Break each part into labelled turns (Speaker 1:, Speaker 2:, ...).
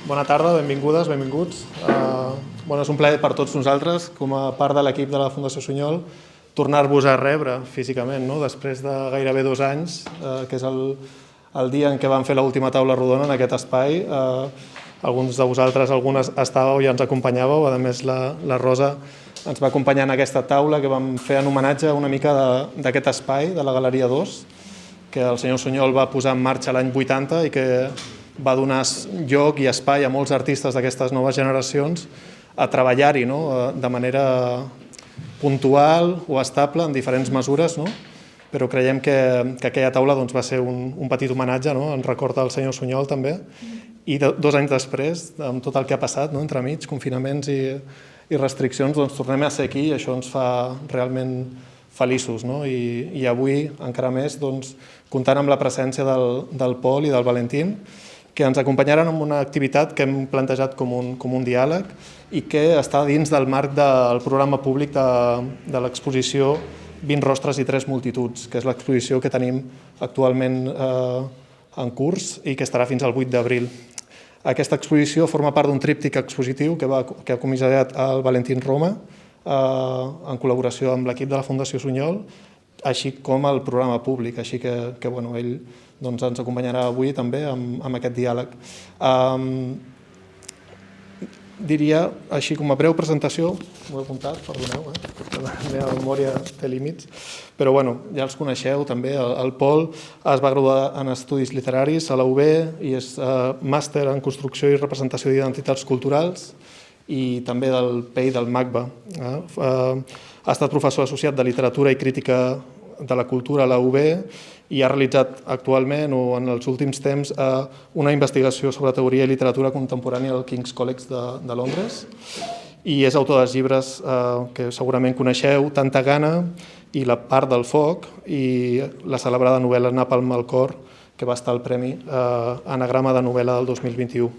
Speaker 1: Bona tarda, benvingudes, benvinguts. És un plaer per tots nosaltres, com a part de l'equip de la Fundació Sunyol, tornar-vos a rebre físicament, després de gairebé 2 anys, que és el dia en què vam fer l'última taula rodona en aquest espai. Alguns de vosaltres, algunes estàveu i ens acompanyàveu. A més, la Rosa ens va acompanyar en aquesta taula que vam fer en homenatge una mica d'aquest espai, de la Galeria 2, que el senyor Sunyol va posar en marxa l'any 80 i que va donar lloc i espai a molts artistes d'aquestes noves generacions a treballar-hi de manera puntual o estable en diferents mesures, però creiem que aquella taula va ser un petit homenatge, en record al senyor Sunyol també, i 2 anys després, amb tot el que ha passat entremig, confinaments i restriccions, tornem a ser aquí i això ens fa realment feliços. I avui, encara més, comptant amb la presència del Pol i del Valentín, que ens acompanyaran en una activitat que hem plantejat com un diàleg i que està dins del marc del programa públic de l'exposició 20 rostres i 3 multituds, que és l'exposició que tenim actualment en curs i que estarà fins al 8 d'abril. Aquesta exposició forma part d'un tríptic expositiu que ha comissariat el Valentín Roma en col·laboració amb l'equip de la Fundació Sunyol, així com el programa públic, així que ell ens acompanyarà avui també amb aquest diàleg. Diria, així com a breu presentació, m'ho he apuntat, perdoneu, la meva memòria té límits, però ja els coneixeu també. El Pol es va graduar en Estudis Literaris a la UB i és màster en Construcció i Representació d'Identitats Culturals i també del PEI del MACBA. Ha estat professor associat de Literatura i Crítica de la Cultura a la UB i ha realitzat actualment o en els últims temps una investigació sobre teoria i literatura contemporània al King's College de Londres i és autor dels llibres que segurament coneixeu, Tanta gana i La part del foc i la celebrada novel·la Napalm al cor, que va estar al Premi Anagrama de novel·la del 2021.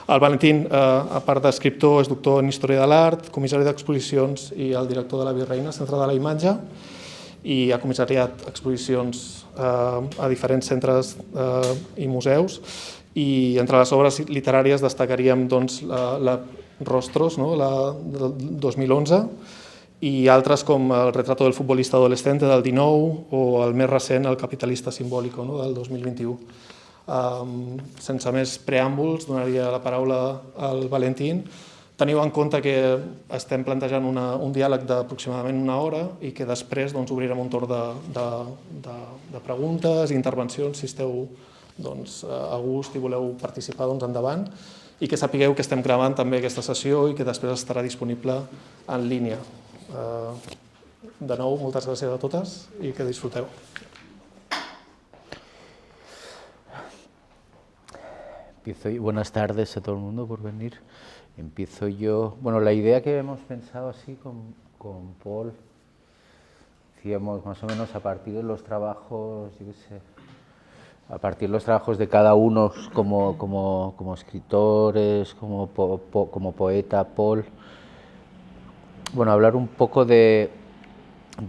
Speaker 1: El Valentín, a part d'escriptor, és doctor en Història de l'Art, comissari d'exposicions i el director de la Virreina, Centre de la Imatge, i ha comissariat exposicions a diferents centres i museus. I entre les obres literàries destacaríem la Rostros, del 2011, i altres com El retrato del futbolista adolescente del 19 o el més recent, El capitalista simbólico, del 2021. Sense més preàmbuls, donaria la paraula al Valentín. Teniu en compte que estem plantejant un diàleg d'aproximadament 1 hora i que després obrirem un torn de preguntes i intervencions. Si esteu a gust i voleu participar, endavant. I que sapigueu que estem gravant també aquesta sessió i que després estarà disponible en línia. De nou, moltes gràcies a totes i que disfruteu.
Speaker 2: Buenas tardes a todo el mundo por venir. Empiezo yo. Bueno, la idea que hemos pensado así con Paul, decíamos más o menos a partir de los trabajos, a partir de los trabajos de cada uno como escritores, como poeta, Paul, hablar un poco de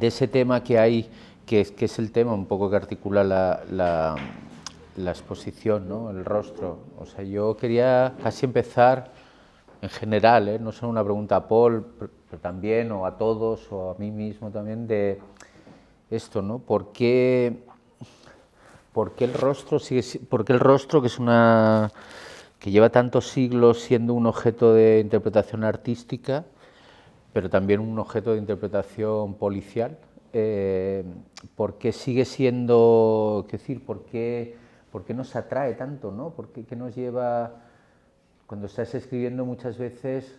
Speaker 2: ese tema que hay, que es el tema un poco que articula la exposición, el rostro. O sea, yo quería casi empezar en general, no solo una pregunta a Paul, pero también, o a todos, o a mí mismo también, de esto, ¿Por qué el rostro que es que lleva tantos siglos siendo un objeto de interpretación artística, pero también un objeto de interpretación policial, ¿por qué sigue siendo, por qué nos atrae tanto, ¿Por qué nos lleva, cuando estás escribiendo muchas veces,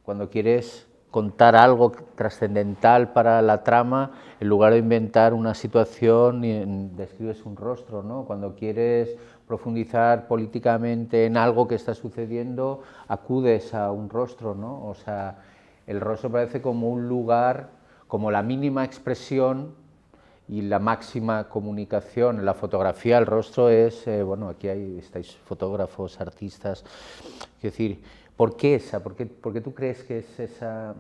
Speaker 2: cuando quieres contar algo trascendental para la trama, en lugar de inventar una situación, describes un rostro, Cuando quieres profundizar políticamente en algo que está sucediendo, acudes a un rostro, O sea, el rostro parece como un lugar, como la mínima expresión y la máxima comunicación. En la fotografía el rostro es, aquí estáis fotógrafos, artistas, es decir, ¿por qué esa? ¿Por qué tú crees que es esa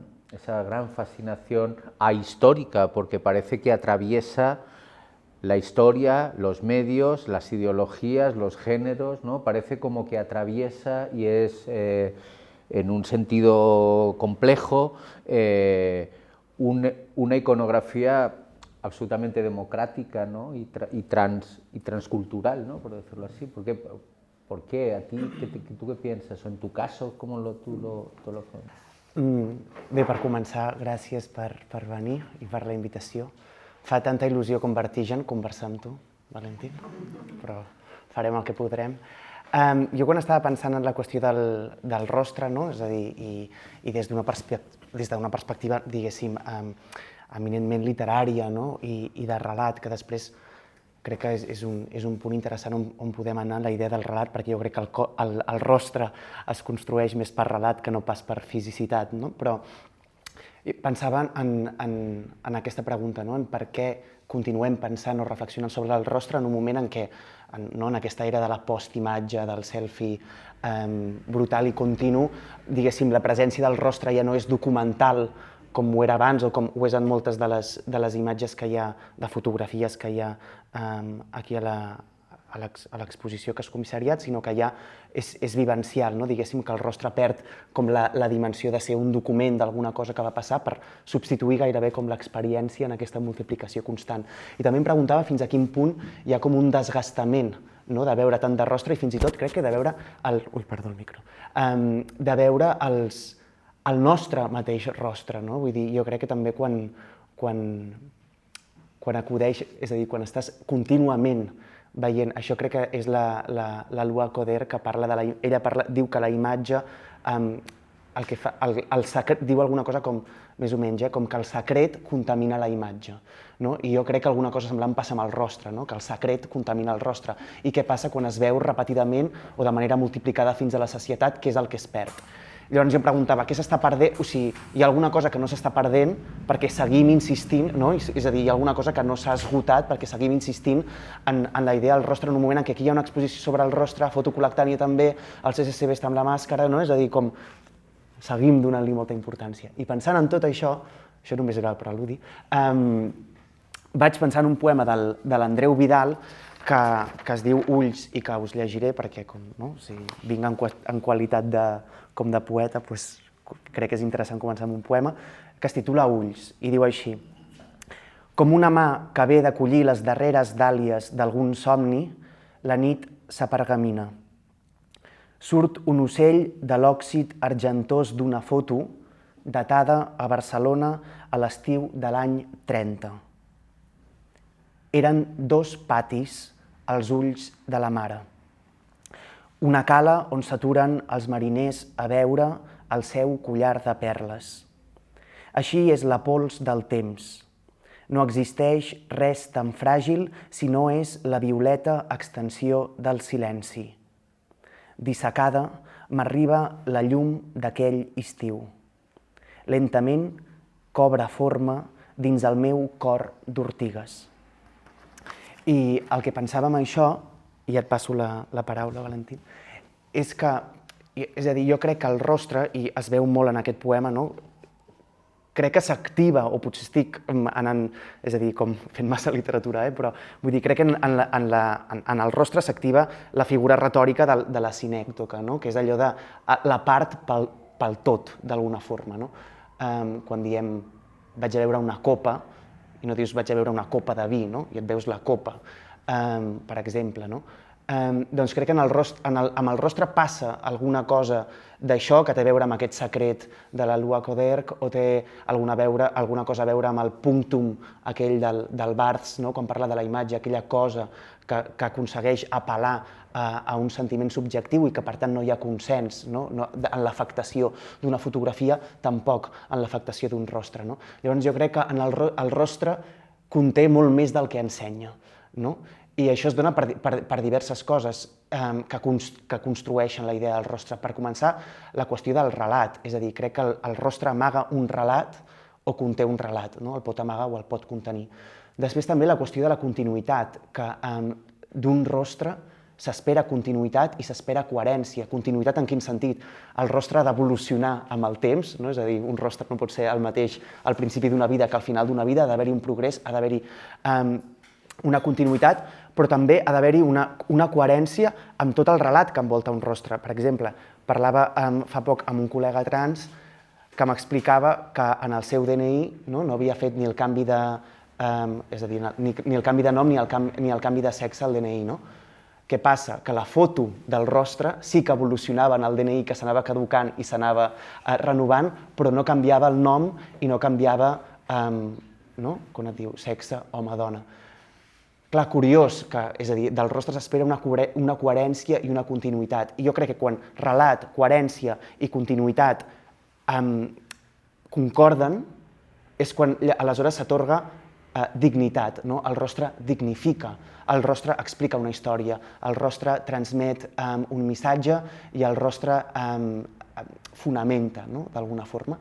Speaker 2: gran fascinación ahistórica? Porque parece que atraviesa la historia, los medios, las ideologías, los géneros, ¿no? Parece como que atraviesa y es, en un sentido complejo, una iconografía absolutamente democrática, ¿no? y transcultural, ¿no? Por decirlo así. ¿Por qué? ¿A ti? ¿Tú qué piensas? O en tu caso, ¿cómo tú lo
Speaker 3: Bé, per començar, gràcies per venir i per la invitació. Fa tanta il·lusió com vertigen conversar amb tu, Valentí, però farem el que podrem. Jo quan estava pensant en la qüestió del rostre, no? És a dir, i des d'una perspectiva, diguéssim, eminentment literària, no? I de relat, que després crec que és un punt interessant on podem anar en la idea del relat, perquè jo crec que el rostre es construeix més per relat que no pas per fisicitat, no? Però pensava en aquesta pregunta, no? En per què continuem pensant o reflexionant sobre el rostre en un moment en què, en aquesta era de la postimatge, del selfie brutal i continu, diguéssim, la presència del rostre ja no és documental com ho era abans o com ho és en moltes de les imatges que hi ha, de fotografies que hi ha aquí a l'exposició que és comissariat, sinó que ja és vivencial, no? Diguéssim que el rostre perd com la dimensió de ser un document d'alguna cosa que va passar per substituir gairebé com l'experiència en aquesta multiplicació constant. I també em preguntava fins a quin punt hi ha com un desgastament, no? De veure tant de rostre i fins i tot crec que de veure de veure el nostre mateix rostre, no? Vull dir, jo crec que també quan acudeix, és a dir, quan estàs contínuament veient, això crec que és la Lua Coder que parla de ella diu que la imatge, diu alguna cosa com, més o menys, com que el secret contamina la imatge, no? I jo crec que alguna cosa semblant passa amb el rostre, no? Que el secret contamina el rostre. I què passa quan es veu repetidament o de manera multiplicada fins a la sacietat, què és el que es perd? Llavors jo em preguntava, què s'està perdent? O sigui, hi ha alguna cosa que no s'està perdent perquè seguim insistint, no? És a dir, hi ha alguna cosa que no s'ha esgotat perquè seguim insistint en la idea del rostre en un moment en què aquí hi ha una exposició sobre el rostre, fotocolectània també, el CCCB està amb la màscara, no? És a dir, com seguim donant-li molta importància. I pensant en tot això només era el preludi, vaig pensar en un poema de l'Andreu Vidal que es diu Ulls i que us llegiré perquè vinc en qualitat com de poeta, crec que és interessant començar amb un poema que es titula Ulls i diu així: com una mà que ve d'acollir les darreres dàlies d'algun somni, la nit s'apergamina. Surt un ocell de l'òxid argentós d'una foto datada a Barcelona a l'estiu de l'any 30. Eren 2 patis als ulls de la mare. Una cala on s'aturen els mariners a veure el seu collar de perles. Així és la pols del temps. No existeix res tan fràgil si no és la violeta extensió del silenci. Dissecada m'arriba la llum d'aquell estiu. Lentament cobra forma dins el meu cor d'ortigues. I el que pensava amb això, i ja et passo la paraula, Valentí, és a dir, jo crec que el rostre, i es veu molt en aquest poema, no? Crec que s'activa, o potser estic anant, és a dir, com fent massa literatura, però vull dir, crec que en el rostre s'activa la figura retòrica de la sinècdoca, no? Que és allò de la part pel tot, d'alguna forma, no? Quan diem vaig a veure una copa, i no dius vaig a veure una copa de vi, no? I et veus la copa, per exemple, no? Doncs crec que amb el rostre passa alguna cosa d'això que té a veure amb aquest secret de la Lua Coderch o té alguna cosa a veure amb el punctum aquell del Barthes, quan parla de la imatge, aquella cosa que aconsegueix apel·lar a un sentiment subjectiu i que per tant no hi ha consens en l'afectació d'una fotografia, tampoc en l'afectació d'un rostre. Llavors jo crec que el rostre conté molt més del que ensenya. I això es dona per diverses coses que construeixen la idea del rostre. Per començar, la qüestió del relat, és a dir, crec que el rostre amaga un relat o conté un relat, el pot amagar o el pot contenir. Després també la qüestió de la continuïtat, que d'un rostre s'espera continuïtat i s'espera coherència. Continuïtat en quin sentit? El rostre ha d'evolucionar amb el temps, és a dir, un rostre no pot ser el mateix al principi d'una vida que al final d'una vida, ha d'haver-hi un progrés, ha d'haver-hi una continuïtat, però també ha d'haver-hi una coherència amb tot el relat que envolta un rostre. Per exemple, parlava fa poc amb un col·lega trans que m'explicava que en el seu DNI no havia fet ni el canvi de... és a dir, ni el canvi de nom ni el canvi de sexe al DNI. Què passa? Que la foto del rostre sí que evolucionava en el DNI, que s'anava caducant i s'anava renovant, però no canviava el nom i no canviava, com et diu, sexe, home-dona. Clar, curiós, que, és a dir, del rostre s'espera una coherència i una continuïtat. I jo crec que quan relat, coherència i continuïtat concorden, és quan aleshores s'atorga dignitat. El rostre dignifica, el rostre explica una història, el rostre transmet un missatge i el rostre fonamenta, d'alguna forma.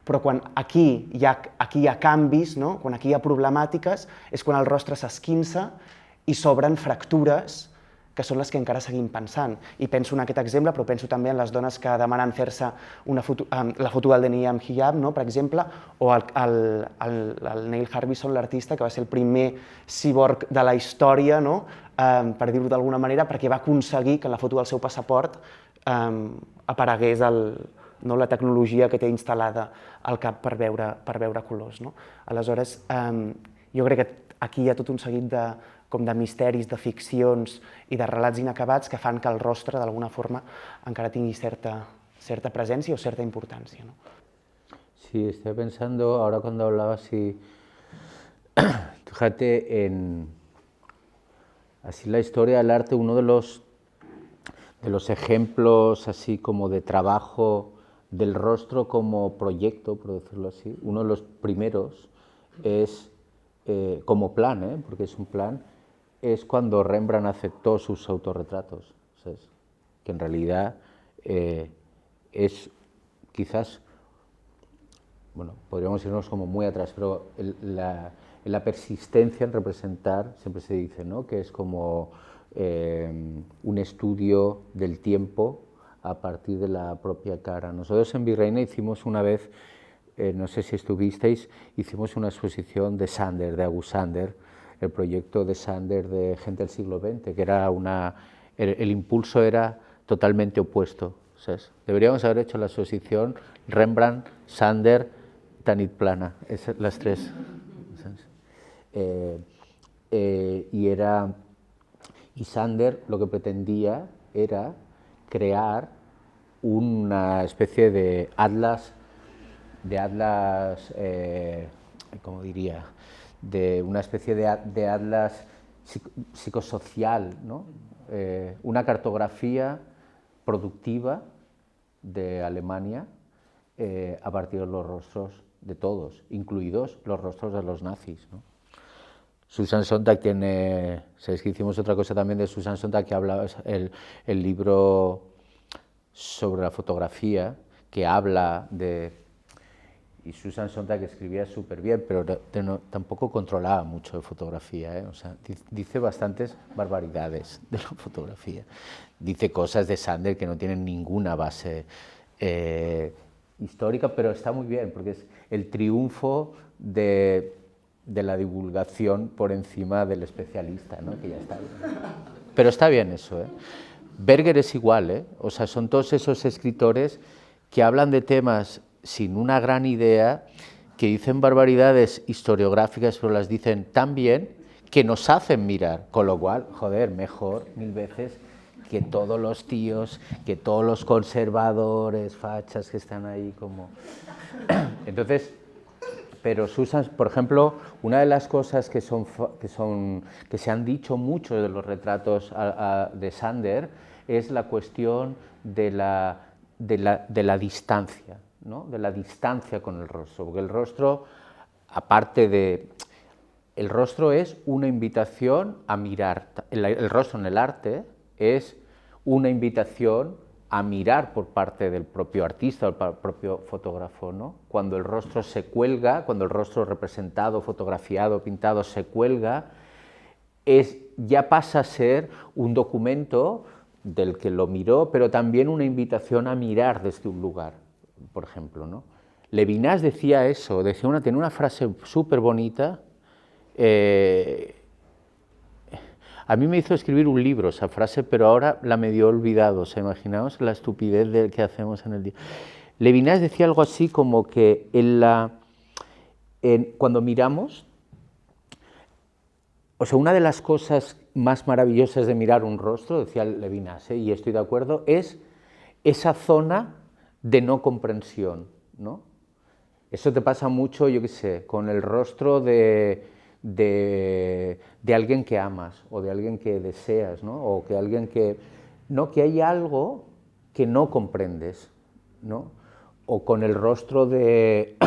Speaker 3: Però quan aquí hi ha canvis, quan aquí hi ha problemàtiques, és quan el rostre s'esquinça i s'obren fractures que són les que encara seguim pensant. I penso en aquest exemple, però penso també en les dones que demanen fer-se la foto del DNI amb hijab, per exemple, o el Neil Harbisson, l'artista, que va ser el primer cyborg de la història, per dir-ho d'alguna manera, perquè va aconseguir que en la foto del seu passaport aparegués la tecnologia que té instal·lada al cap per veure colors. Aleshores, jo crec que aquí hi ha tot un seguit de misteris, de ficcions i de relats inacabats que fan que el rostre, d'alguna forma, encara tingui cierta presencia o cierta importancia.
Speaker 2: Sí, estoy pensando, ahora cuando hablabas, fíjate en así la historia del arte, uno de los ejemplos así como de trabajo del rostro como proyecto, por decirlo así, uno de los primeros es como plan, porque es un plan, es cuando Rembrandt aceptó sus autorretratos, ¿sabes? Que en realidad es quizás, bueno, podríamos irnos como muy atrás, pero la persistencia en representar, siempre se dice, ¿no? Que es como un estudio del tiempo a partir de la propia cara. Nosotros en Virreina hicimos una vez, no sé si estuvisteis, hicimos una exposición de Sander, de August Sander, el proyecto de Sander de Gente del siglo XX, que era el impulso era totalmente opuesto, ¿sabes? Deberíamos haber hecho la exposición Rembrandt, Sander, Tanit Plana, las tres. Y Sander lo que pretendía era crear una especie de atlas, ¿cómo diría?, de una especie de atlas psicosocial, ¿no? Una cartografía productiva de Alemania a partir de los rostros de todos, incluidos los rostros de los nazis, ¿no? Susan Sontag tiene, sabéis que hicimos otra cosa también de Susan Sontag, que habla el libro sobre la fotografía, que habla de... Y Susan Sontag escribía súper bien, pero tampoco controlaba mucho de fotografía, O sea, dice bastantes barbaridades de la fotografía. Dice cosas de Sander que no tienen ninguna base histórica, pero está muy bien, porque es el triunfo de la divulgación por encima del especialista, ¿no? Que ya está bien. Pero está bien eso, Berger es igual, O sea, son todos esos escritores que hablan de temas sin una gran idea, que dicen barbaridades historiográficas, pero las dicen tan bien que nos hacen mirar, con lo cual, joder, mejor mil veces que todos los tíos, que todos los conservadores, fachas que están ahí como... Entonces, pero Susan, por ejemplo, una de las cosas que se han dicho mucho de los retratos de Sander es la cuestión de la distancia, ¿no? De la distancia con el rostro, porque el rostro, aparte de... El rostro es una invitación a mirar, el rostro en el arte es una invitación a mirar por parte del propio artista o del propio fotógrafo, ¿no? Cuando el rostro se cuelga, cuando el rostro representado, fotografiado, pintado se cuelga, ya pasa a ser un documento del que lo miró, pero también una invitación a mirar desde un lugar, por ejemplo, ¿no? Levinas decía eso, tenía una frase súper bonita, A mí me hizo escribir un libro esa frase, pero ahora la medio olvidado. O sea, imaginaos la estupidez que hacemos en el día. Levinas decía algo así como que cuando miramos, o sea, una de las cosas más maravillosas de mirar un rostro, decía Levinas, y estoy de acuerdo, es esa zona de no comprensión, ¿no? Eso te pasa mucho, yo qué sé, con el rostro de alguien que amas o de alguien que deseas, ¿no? O que alguien que... No, que hay algo que no comprendes, ¿no? O con el rostro de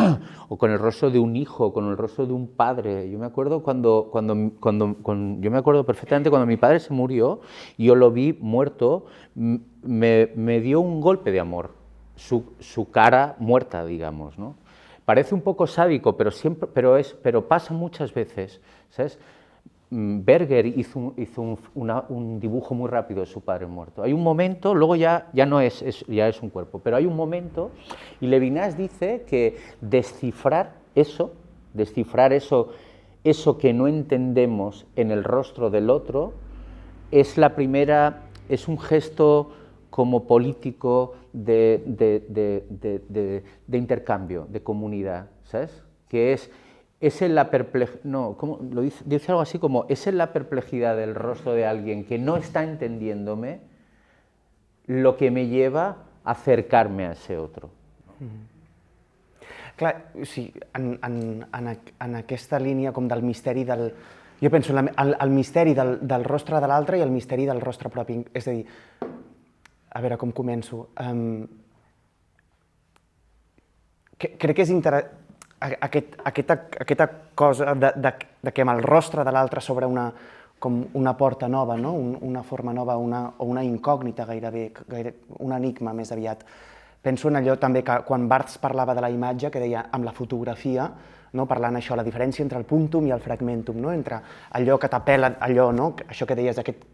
Speaker 2: un hijo, con el rostro de un padre. Yo me acuerdo yo me acuerdo perfectamente cuando mi padre se murió, yo lo vi muerto, me dio un golpe de amor, su cara muerta, digamos, ¿no? Parece un poco sádico, pero pasa muchas veces, ¿sabes? Berger hizo un dibujo muy rápido de su padre muerto. Hay un momento, luego ya no ya es un cuerpo, pero hay un momento, y Levinas dice que descifrar eso que no entendemos en el rostro del otro, es un gesto como político de intercambio, de comunidad, ¿sabes? Que es en la perplejidad, no, ¿cómo lo dice? Dice algo así como, es en la perplejidad del rostro de alguien que no está entendiéndome lo que me lleva a acercarme a ese otro.
Speaker 3: Clar, o sigui, en aquesta línia com del misteri del... Jo penso en el misteri del rostre de l'altre i el misteri del rostre propi. És a dir, a veure com començo. Crec que és interessant aquesta cosa de que amb el rostre de l'altre s'obre una porta nova, una forma nova o una incògnita gairebé, un enigma més aviat. Penso en allò també que quan Barthes parlava de la imatge, que deia amb la fotografia, parlant això, la diferència entre el punctum i el fragmentum, entre allò que t'apel·la, això que deies, aquest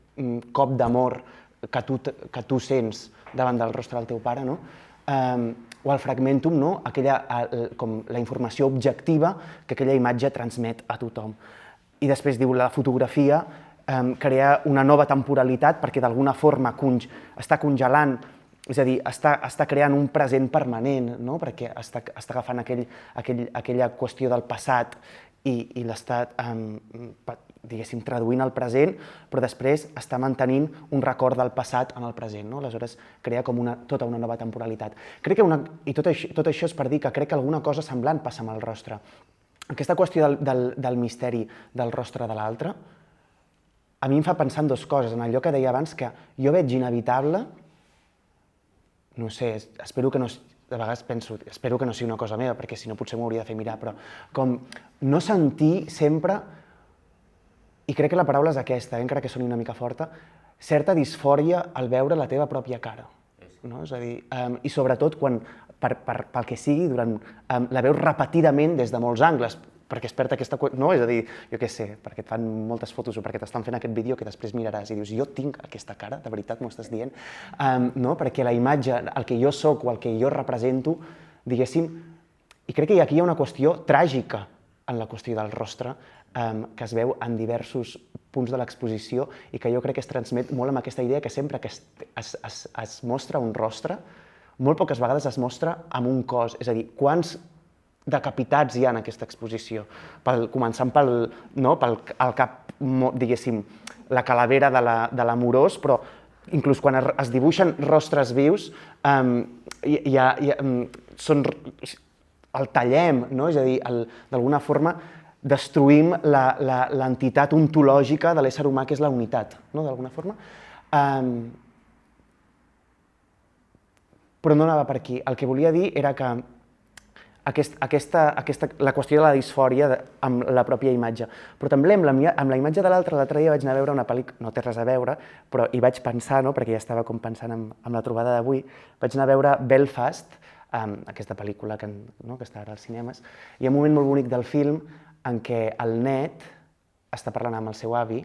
Speaker 3: cop d'amor que tu sents davant del rostre del teu pare, o el fragmentum, com la informació objectiva que aquella imatge transmet a tothom. I després diu, la fotografia crea una nova temporalitat perquè d'alguna forma està congelant, és a dir, està creant un present permanent, perquè està agafant aquella qüestió del passat i l'està, diguéssim, traduint al present, però després està mantenint un record del passat en el present. Aleshores, crea com tota una nova temporalitat. I tot això és per dir que crec que alguna cosa semblant passa amb el rostre. Aquesta qüestió del misteri del rostre de l'altre, a mi em fa pensar en dues coses. En allò que deia abans, que jo veig inevitable, no sé, espero que no... De vegades penso, espero que no sigui una cosa meva, perquè si no potser m'ho hauria de fer mirar, però com no sentir sempre, i crec que la paraula és aquesta, encara que soni una mica forta, certa disfòria al veure la teva pròpia cara. És a dir, i sobretot quan, pel que sigui, la veus repetidament des de molts angles, perquè es perd aquesta... No, és a dir, jo què sé, perquè et fan moltes fotos o perquè t'estan fent aquest vídeo que després miraràs i dius, jo tinc aquesta cara, de veritat m'ho estàs dient? Perquè la imatge, el que jo soc o el que jo represento, diguéssim, i crec que aquí hi ha una qüestió tràgica en la qüestió del rostre, que es veu en diversos punts de l'exposició i que jo crec que es transmet molt amb aquesta idea que sempre que es mostra un rostre, molt poques vegades es mostra amb un cos, és a dir, quants decapitats hi ha en aquesta exposició, començant pel cap, diguéssim, la calavera de l'amorós, però inclús quan es dibuixen rostres vius, el tallem, és a dir, d'alguna forma destruïm l'entitat ontològica de l'ésser humà, que és la unitat, d'alguna forma. Però no anava per aquí. El que volia dir era que la qüestió de la disfòria amb la pròpia imatge. Però també amb la imatge de l'altre dia vaig anar a veure una pel·lícula, no té res a veure, però hi vaig pensar, perquè ja estava com pensant en la trobada d'avui, vaig anar a veure Belfast, aquesta pel·lícula que està ara als cinemes, i hi ha un moment molt bonic del film en què el net està parlant amb el seu avi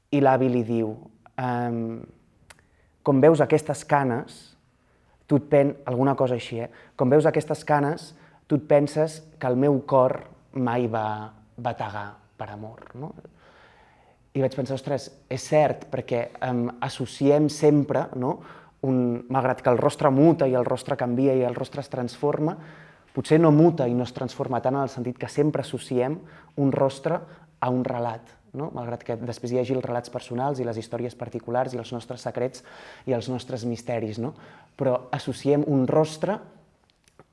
Speaker 3: i l'avi li diu, com veus aquestes canes, tu et penses, alguna cosa així, com veus aquestes canes, tu et penses que el meu cor mai va bategar per amor. I vaig pensar, ostres, és cert, perquè associem sempre, no? Malgrat que el rostre muta i el rostre canvia i el rostre es transforma, potser no muta i no es transforma tant en el sentit que sempre associem un rostre a un relat, no? Malgrat que després hi hagi els relats personals i les històries particulars i els nostres secrets i els nostres misteris, no? Però associem un rostre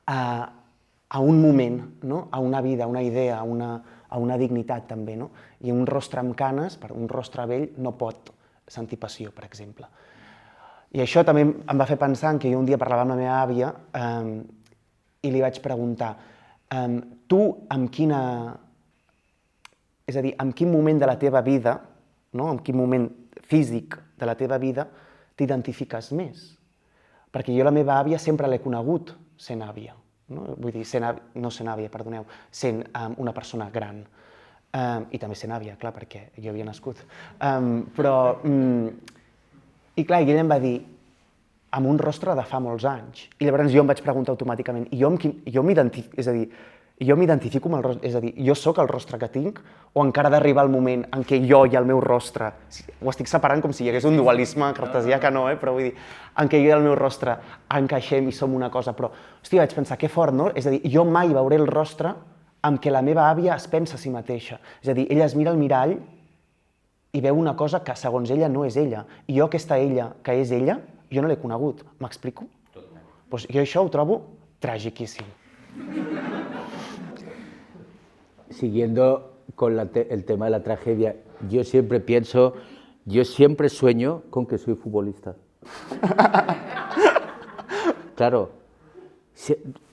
Speaker 3: a un moment, no? A una vida, a una idea, a una dignitat també, no? I un rostre amb canes, un rostre vell, no pot sentir passió, per exemple. I això també em va fer pensar que jo un dia parlava amb la meva àvia i li vaig preguntar, tu amb quina... És a dir, en quin moment de la teva vida, no? En quin moment físic de la teva vida t'identifiques més? Perquè jo la meva àvia sempre l'he conegut sent àvia. No? Vull dir, no sent àvia, perdoneu, sent una persona gran. I també sent àvia, clar, perquè jo havia nascut. I clar, ella em va dir, amb un rostre de fa molts anys. I llavors jo em vaig preguntar automàticament, jo m'identifico amb el rostre, és a dir, jo sóc el rostre que tinc o encara ha d'arribar el moment en què jo i el meu rostre, ho estic separant com si hi hagués un dualisme cartesià que no, però vull dir, en què jo i el meu rostre encaixem i som una cosa, però, hòstia, vaig pensar, que fort, no? És a dir, jo mai veuré el rostre amb què la meva àvia es pensa a si mateixa. És a dir, ella es mira al mirall i veu una cosa que segons ella no és ella. I jo aquesta ella, que és ella, jo no l'he conegut. M'explico? Doncs jo això ho trobo tragiquíssim.
Speaker 2: Siguiendo con el tema de la tragedia, yo siempre sueño con que soy futbolista. Claro,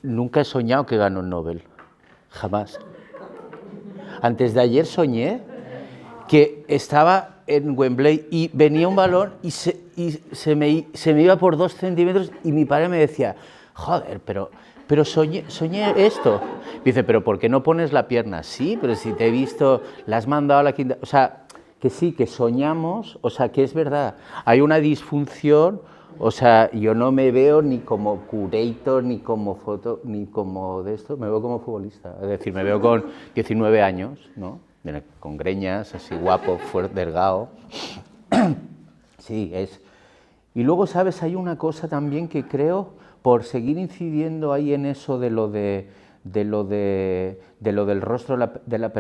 Speaker 2: nunca he soñado que gano el Nobel, jamás. Antes de ayer soñé que estaba en Wembley y venía un balón y se me iba por 2 centímetros y mi padre me decía, joder, pero soñé esto. Dice, pero ¿por qué no pones la pierna? Sí, pero si te he visto, la has mandado a la quinta... O sea, que sí, que soñamos, o sea, que es verdad. Hay una disfunción, o sea, yo no me veo ni como curator, ni como foto, ni como de esto, me veo como futbolista. Es decir, me veo con 19 años, ¿no? Con greñas, así guapo, fuerte, delgado. Sí, es... Y luego, ¿sabes? Hay una cosa también que creo, por seguir incidiendo ahí en eso de lo del rostro, de la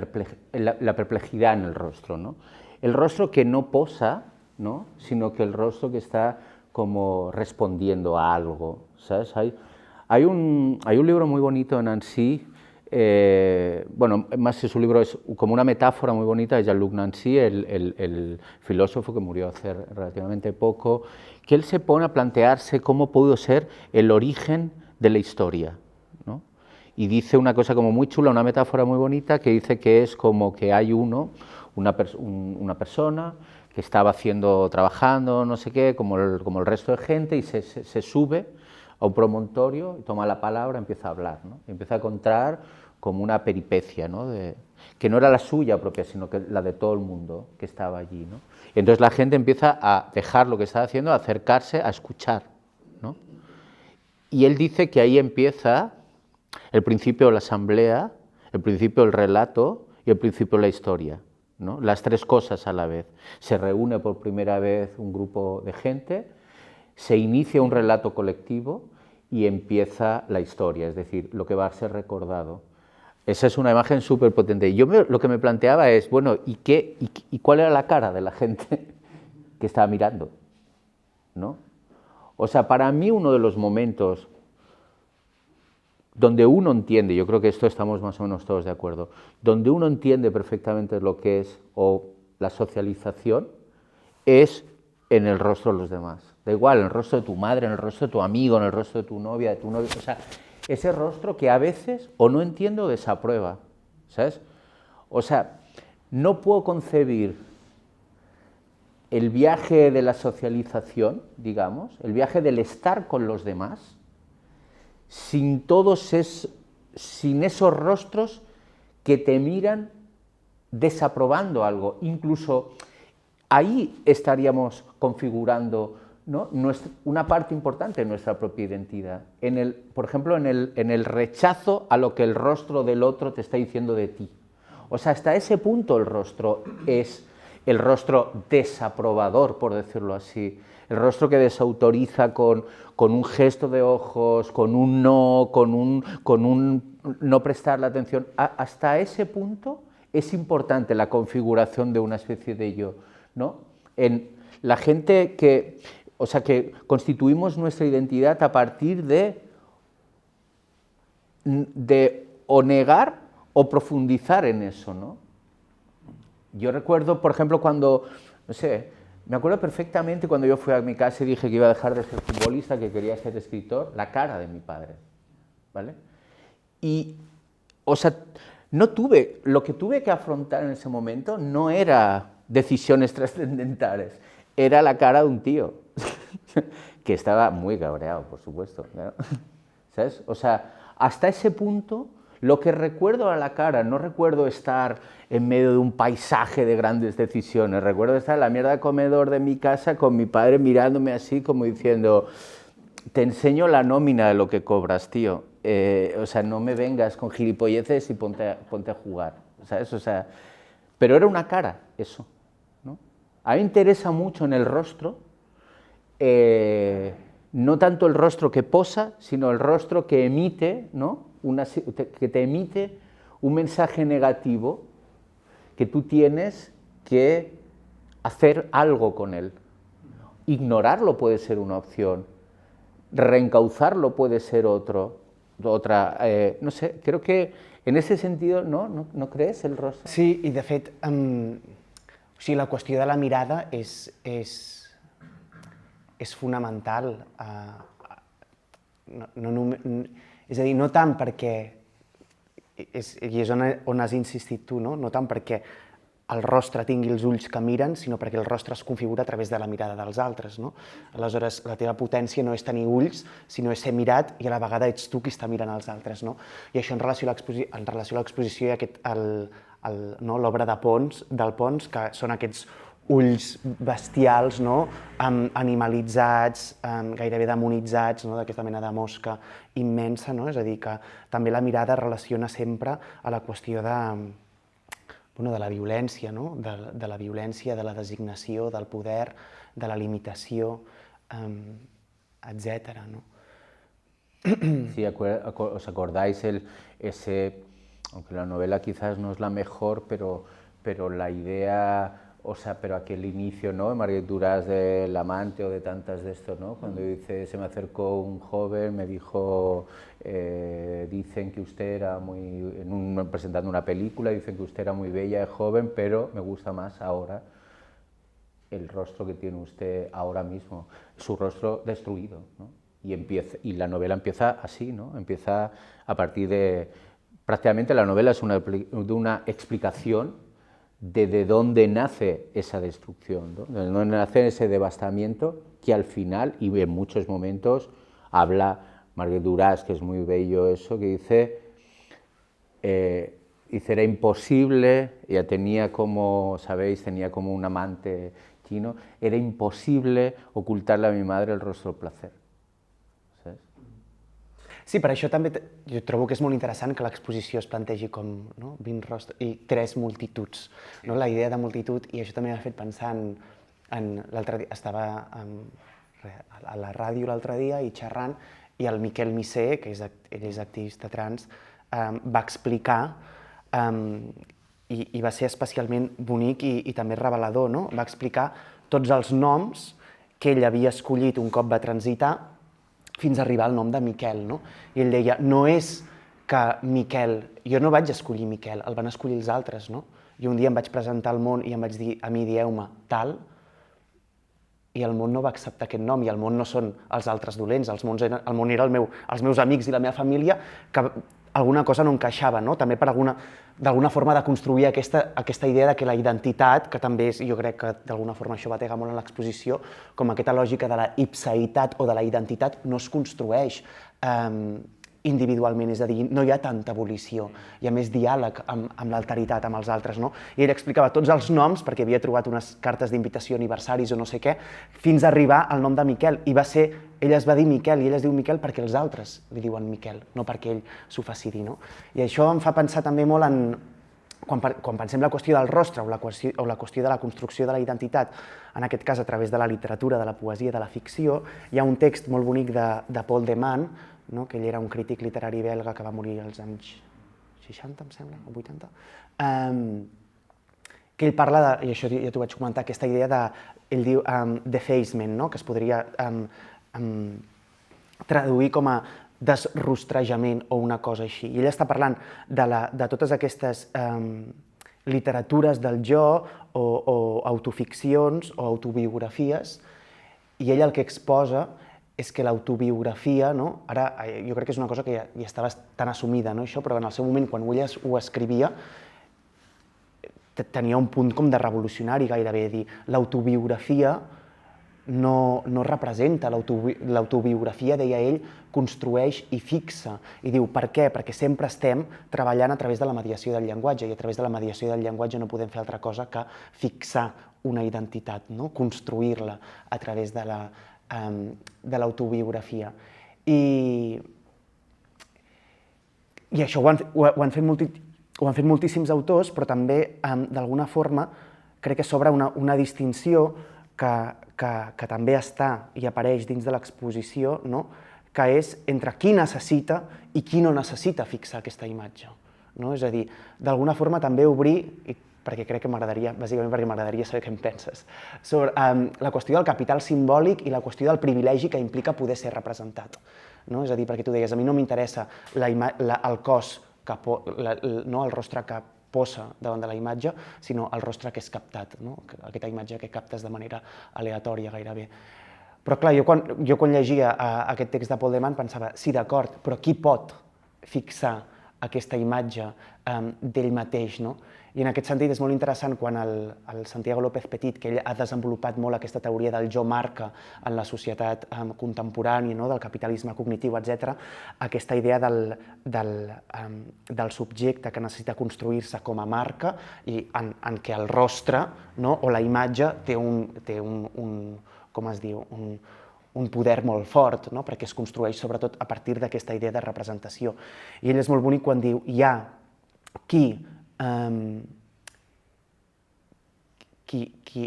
Speaker 2: perplejidad en el rostro, ¿no? El rostro que no posa, ¿no? Sino que el rostro que está como respondiendo a algo, ¿sabes? Hay un libro muy bonito de Nancy, bueno, más que su libro es como una metáfora muy bonita de Jean-Luc Nancy, el filósofo que murió hace relativamente poco, que él se pone a plantearse cómo pudo ser el origen de la historia, ¿no? Y dice una cosa como muy chula, una metáfora muy bonita, que dice que es como que hay una persona que estaba trabajando, no sé qué, como el resto de gente, y se sube a un promontorio y toma la palabra, empieza a hablar, ¿no? Y empieza a contar como una peripecia, ¿no? Que no era la suya propia, sino que la de todo el mundo que estaba allí, ¿no? Y entonces la gente empieza a dejar lo que está haciendo, a acercarse a escuchar, ¿no? Y él dice que ahí empieza el principio de la asamblea, el principio del relato y el principio de la historia, ¿no? Las 3 cosas a la vez. Se reúne por primera vez un grupo de gente, se inicia un relato colectivo y empieza la historia, es decir, lo que va a ser recordado. Esa es una imagen súper potente. Yo lo que me planteaba es, bueno, ¿y cuál era la cara de la gente que estaba mirando? ¿No? O sea, para mí uno de los momentos donde uno entiende, yo creo que esto estamos más o menos todos de acuerdo, donde uno entiende perfectamente lo que es o la socialización, es en el rostro de los demás. Da igual, en el rostro de tu madre, en el rostro de tu amigo, en el rostro de tu novia, de tu novio, o sea, ese rostro que a veces o no entiendo o desaprueba, ¿sabes? O sea, no puedo concebir el viaje de la socialización, digamos, el viaje del estar con los demás, sin esos rostros que te miran desaprobando algo. Incluso ahí estaríamos configurando, ¿no? Una parte importante de nuestra propia identidad. Por ejemplo, en el rechazo a lo que el rostro del otro te está diciendo de ti. O sea, hasta ese punto el rostro es... el rostro desaprobador, por decirlo así, el rostro que desautoriza con un gesto de ojos, con un no, con un no prestarle atención. Hasta ese punto es importante la configuración de una especie de yo, ¿no? En la gente que constituimos nuestra identidad a partir de o negar o profundizar en eso, ¿no? Yo recuerdo, por ejemplo, cuando, no sé, me acuerdo perfectamente cuando yo fui a mi casa y dije que iba a dejar de ser futbolista, que quería ser escritor, la cara de mi padre, ¿vale? Y, lo que tuve que afrontar en ese momento no era decisiones trascendentales, era la cara de un tío, que estaba muy cabreado, por supuesto, ¿no? ¿Sabes? O sea, hasta ese punto, lo que recuerdo a la cara, no recuerdo estar en medio de un paisaje de grandes decisiones, recuerdo estar en la mierda de comedor de mi casa con mi padre mirándome así como diciendo, te enseño la nómina de lo que cobras, tío, no me vengas con gilipolleces y ponte a jugar, ¿sabes? Pero era una cara, eso, ¿no? A mí me interesa mucho en el rostro, no tanto el rostro que posa, sino el rostro que emite, ¿no? Que te emite un mensaje negativo que tú tienes que hacer algo con él. Ignorarlo puede ser una opción, reencauzarlo puede ser otra. No sé, creo que en ese sentido, ¿no crees el rostro?
Speaker 3: Sí, i de fet, la qüestió de la mirada és fonamental. És a dir, no tant perquè, i és on has insistit tu, no tant perquè el rostre tingui els ulls que miren, sinó perquè el rostre es configura a través de la mirada dels altres. Aleshores, la teva potència no és tenir ulls, sinó és ser mirat i a la vegada ets tu qui està mirant els altres. I això en relació a l'exposició hi ha l'obra del Pons, que són aquests ulls bestials, animalitzats, gairebé demonitzats, d'aquesta mena de mosca immensa. És a dir, que també la mirada es relaciona sempre a la qüestió de la violència, de la violència, de la designació, del poder, de la limitació, etc.
Speaker 2: Sí, ¿os acordáis aunque la novela quizás no es la mejor, pero la idea... pero aquel inicio, ¿no? Marguerite Duras del amante o de tantas de esto, ¿no? Cuando dice, se me acercó un joven, me dijo, dicen que usted era presentando una película, dicen que usted era muy bella y joven, pero me gusta más ahora el rostro que tiene usted ahora mismo, su rostro destruido, ¿no? Y la novela empieza así, ¿no? Empieza a partir de... Prácticamente la novela es una explicación de dónde nace esa destrucción, ¿no? De dónde nace ese devastamiento que al final, y en muchos momentos, habla Marguerite Duras, que es muy bello eso, que dice, era imposible, ella tenía como, ¿sabéis?, tenía como un amante chino, era imposible ocultarle a mi madre el rostro del placer. ¿Sabes?
Speaker 3: Sí, per això també jo trobo que és molt interessant que l'exposició es plantegi com 20 rostres i 3 multituds. La idea de multitud, i això també m'ha fet pensar en l'altre dia, estava a la ràdio l'altre dia i xerrant, i el Miquel Missé, que ell és activista trans, va explicar, i va ser especialment bonic i també revelador, va explicar tots els noms que ell havia escollit un cop va transitar fins a arribar al nom de Miquel. I ell deia, no és que Miquel... Jo no vaig escollir Miquel, el van escollir els altres. I un dia em vaig presentar al món i em vaig dir, a mi dieu-me tal, i el món no va acceptar aquest nom, i el món no són els altres dolents, el món era els meus amics i la meva família, que alguna cosa no encaixava, també per d'alguna forma de construir aquesta idea que la identitat, que també és, jo crec que d'alguna forma això batega molt en l'exposició, com aquesta lògica de la ipseïtat o de la identitat no es construeix individualment, és a dir, no hi ha tanta abolició, hi ha més diàleg amb l'alteritat, amb els altres. I ell explicava tots els noms, perquè havia trobat unes cartes d'invitació, aniversaris o no sé què, fins a arribar al nom de Miquel, i ell es va dir Miquel, i ell es diu Miquel perquè els altres li diuen Miquel, no perquè ell s'ho faci dir. I això em fa pensar també molt quan pensem la qüestió del rostre o la qüestió de la construcció de la identitat, en aquest cas a través de la literatura, de la poesia, de la ficció, hi ha un text molt bonic de Paul de Man, que ell era un crític literari belga que va morir als anys 60, em sembla, o 80, que ell parla, i això ja t'ho vaig comentar, aquesta idea ell diu defacement, que es podria traduir com a desrostrejament o una cosa així. I ell està parlant de totes aquestes literatures del jo o autoficcions o autobiografies, i ell el que exposa és que l'autobiografia, ara jo crec que és una cosa que ja estava tan assumida, això, però en el seu moment, quan ell ho escrivia, tenia un punt com de revolucionari gairebé, dir l'autobiografia no representa, l'autobiografia, deia ell, construeix i fixa. I diu, per què? Perquè sempre estem treballant a través de la mediació del llenguatge, i a través de la mediació del llenguatge no podem fer altra cosa que fixar una identitat, construir-la a través de l'autobiografia. I això ho han fet moltíssims autors, però també, d'alguna forma, crec que s'obre una distinció que també està i apareix dins de l'exposició, que és entre qui necessita i qui no necessita fixar aquesta imatge. És a dir, d'alguna forma també obrir, perquè crec que m'agradaria, bàsicament perquè m'agradaria saber què en penses, sobre la qüestió del capital simbòlic i la qüestió del privilegi que implica poder ser representat. És a dir, perquè tu deies, a mi no m'interessa el cos, el rostre que posa davant de la imatge, sinó el rostre que és captat, aquesta imatge que captes de manera aleatòria gairebé. Però clar, jo quan llegia aquest text de Paul de Man pensava, sí, d'acord, però qui pot fixar aquesta imatge d'ell mateix? I en aquest sentit és molt interessant quan el Santiago López Petit, que ell ha desenvolupat molt aquesta teoria del jo-marca en la societat contemporània, del capitalisme cognitiu, etc., aquesta idea del subjecte que necessita construir-se com a marca i en què el rostre o la imatge té un poder molt fort, perquè es construeix sobretot a partir d'aquesta idea de representació. I ell és molt bonic quan diu, hi ha qui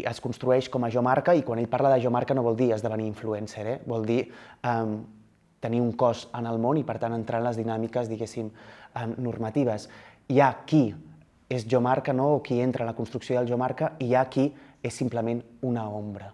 Speaker 3: es construeix com a jo-marca, i quan ell parla de jo-marca no vol dir esdevenir influencer, vol dir tenir un cos en el món i per tant entrar en les dinàmiques, diguéssim, normatives. Hi ha qui és jo-marca o qui entra a la construcció del jo-marca, i hi ha qui és simplement una ombra.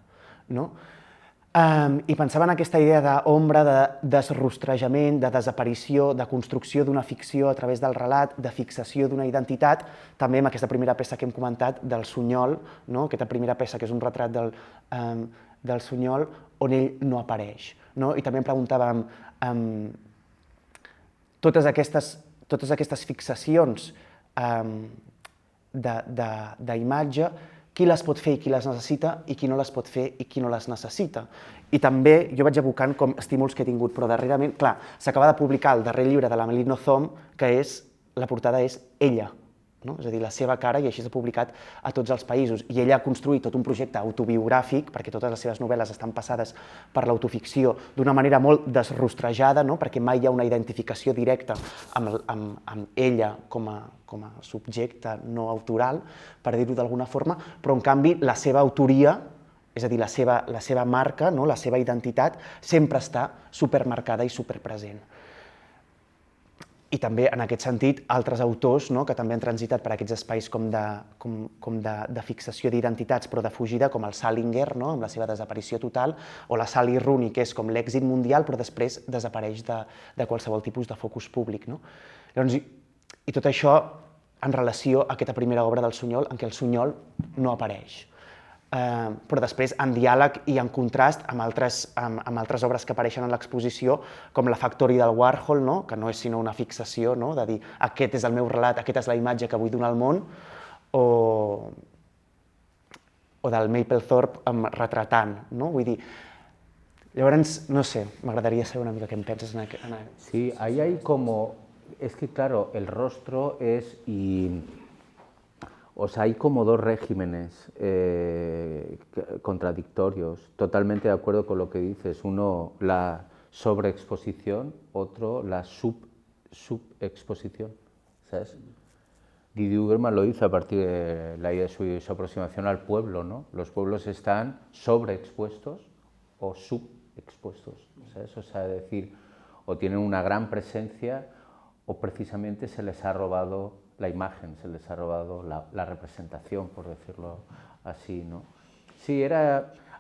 Speaker 3: I pensava en aquesta idea d'ombra, de desrostrejament, de desaparició, de construcció d'una ficció a través del relat, de fixació d'una identitat, també amb aquesta primera peça que hem comentat del Sunyol, aquesta primera peça que és un retrat del Sunyol, on ell no apareix. I també em preguntàvem, totes aquestes fixacions d'imatge, qui les pot fer i qui les necessita, i qui no les pot fer i qui no les necessita. I també jo vaig evocant com estímuls que he tingut, però darrerament, clar, s'acaba de publicar el darrer llibre de l'Amélie Nothomb, que la portada és ella, és a dir, la seva cara, i així s'ha publicat a tots els països. I ella ha construït tot un projecte autobiogràfic, perquè totes les seves novel·les estan passades per l'autoficció d'una manera molt desrostrejada, perquè mai hi ha una identificació directa amb ella com a subjecte no autoral, per dir-ho d'alguna forma, però en canvi la seva autoria, és a dir, la seva marca, la seva identitat, sempre està supermarcada i superpresent. I també, en aquest sentit, altres autors que també han transitat per aquests espais com de fixació d'identitats però de fugida, com el Salinger, amb la seva desaparició total, o la Sally Rooney, que és com l'èxit mundial però després desapareix de qualsevol tipus de focus públic. I tot això en relació a aquesta primera obra del Sunyol, en què el Sunyol no apareix. Però després en diàleg i en contrast amb altres obres que apareixen en l'exposició, com la Factory del Warhol, que no és sinó una fixació, de dir aquest és el meu relat, aquesta és la imatge que vull donar al món, o del Mapplethorpe retratant. Vull dir, llavors, no sé, m'agradaria saber una mica què en penses.
Speaker 2: Sí, ahí hay como, es que claro, el rostro es O sea, hay como dos regímenes contradictorios, totalmente de acuerdo con lo que dices. Uno, la sobreexposición, otro, la subexposición, ¿sabes? Didier Uberman lo dice a partir de la idea de su aproximación al pueblo, ¿no? Los pueblos están sobreexpuestos o subexpuestos, ¿sabes? O sea, decir, o tienen una gran presencia o precisamente se les ha robado la imagen, se les ha robado la representación, por decirlo así, ¿no? Sí,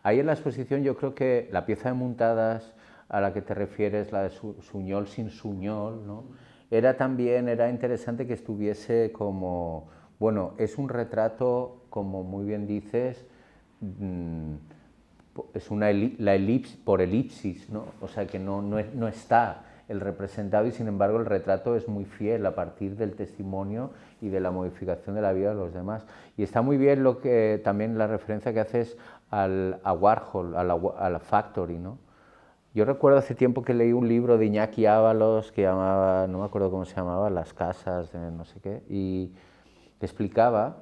Speaker 2: ahí en la exposición yo creo que la pieza de Muntadas a la que te refieres, la de Suñol sin Suñol, ¿no? Era interesante que estuviese como, bueno, es un retrato, como muy bien dices, es la elipsis por elipsis, ¿no? O sea que no está el representado y sin embargo el retrato es muy fiel a partir del testimonio y de la modificación de la vida de los demás. Y está muy bien también la referencia que haces a Warhol, a la Factory, ¿no? Yo recuerdo hace tiempo que leí un libro de Iñaki Ábalos que llamaba, no me acuerdo cómo se llamaba, Las casas de no sé qué, y explicaba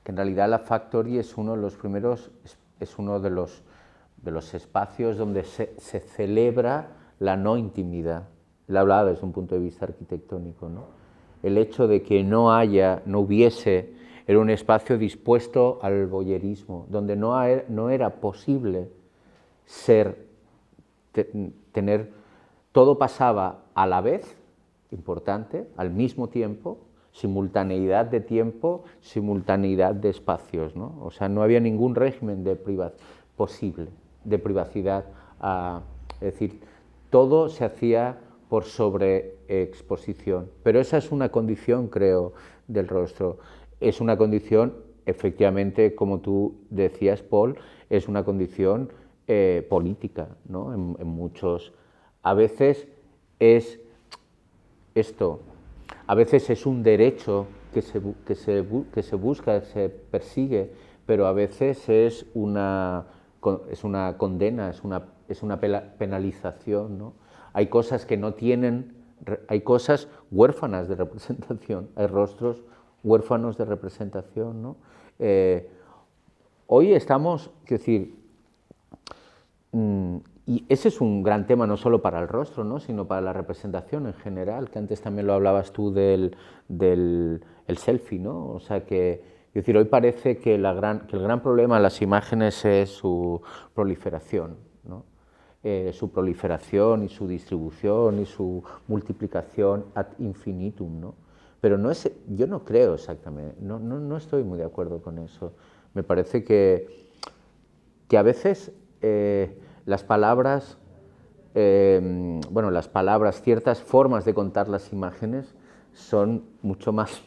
Speaker 2: que en realidad la Factory es uno de los primeros, es uno de los espacios donde se celebra la no intimidad. Él hablaba desde un punto de vista arquitectónico, ¿no? El hecho de que no hubiese, era un espacio dispuesto al voyerismo, donde no era posible tener, todo pasaba a la vez, importante, al mismo tiempo, simultaneidad de tiempo, simultaneidad de espacios, ¿no? O sea, no había ningún régimen posible de privacidad, es decir, todo se hacía por sobreexposición, pero esa es una condición, creo, del rostro. Es una condición, efectivamente, como tú decías, Paul, es una condición política, ¿no? En muchos. A veces es esto, a veces es un derecho que se busca, se persigue, pero a veces es una condena, es una penalización, ¿no? Hay cosas que no tienen, hay cosas huérfanas de representación, hay rostros huérfanos de representación, ¿no? Hoy estamos, quiero decir, y ese es un gran tema no solo para el rostro, ¿no? Sino para la representación en general, que antes también lo hablabas tú del el selfie, ¿no? O sea que, es decir, hoy parece que el gran problema de las imágenes es su proliferación, ¿no? Su proliferación y su distribución y su multiplicación ad infinitum, ¿no? Pero yo no creo exactamente, no estoy muy de acuerdo con eso. Me parece que a veces las palabras, ciertas formas de contar las imágenes son mucho más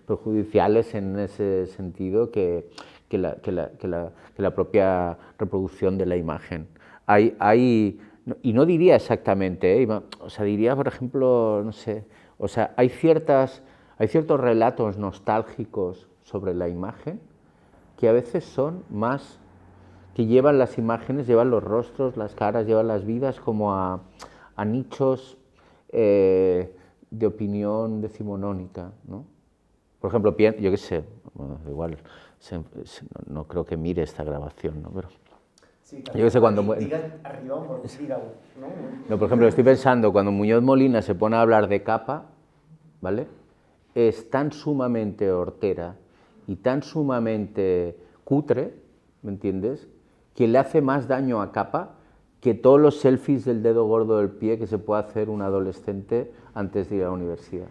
Speaker 2: perjudiciales en ese sentido que la propia reproducción de la imagen. Y no diría exactamente, o sea, diría, por ejemplo, no sé, o sea, hay ciertos relatos nostálgicos sobre la imagen que a veces son más, que llevan las imágenes, llevan los rostros, las caras, llevan las vidas como a nichos de opinión decimonónica, ¿no? Por ejemplo, yo qué sé, bueno, igual no creo que mire esta grabación, ¿no? Pero
Speaker 3: sí,
Speaker 2: yo qué sé, cuando...
Speaker 3: ¿no?
Speaker 2: No, por ejemplo, estoy pensando, cuando Muñoz Molina se pone a hablar de Capa, ¿vale? Es tan sumamente hortera y tan sumamente cutre, ¿me entiendes?, que le hace más daño a Capa que todos los selfies del dedo gordo del pie que se puede hacer un adolescente antes de ir a la universidad.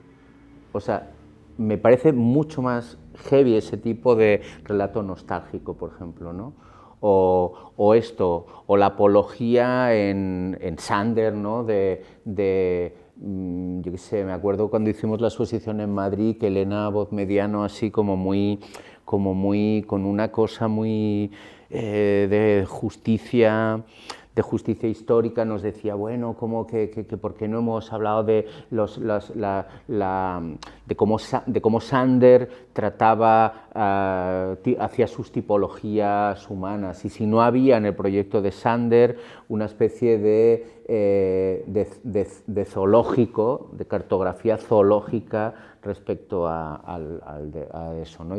Speaker 2: O sea, me parece mucho más heavy ese tipo de relato nostálgico, por ejemplo, ¿no? O la apología en Sander, ¿no? Yo qué sé, me acuerdo cuando hicimos la exposición en Madrid, que Elena Vozmediano, así como muy, con una cosa muy de justicia histórica, nos decía, bueno, como que por qué no hemos hablado de cómo Sander trataba, hacía sus tipologías humanas, y si no había en el proyecto de Sander una especie de zoológico, de cartografía zoológica respecto a eso, ¿no?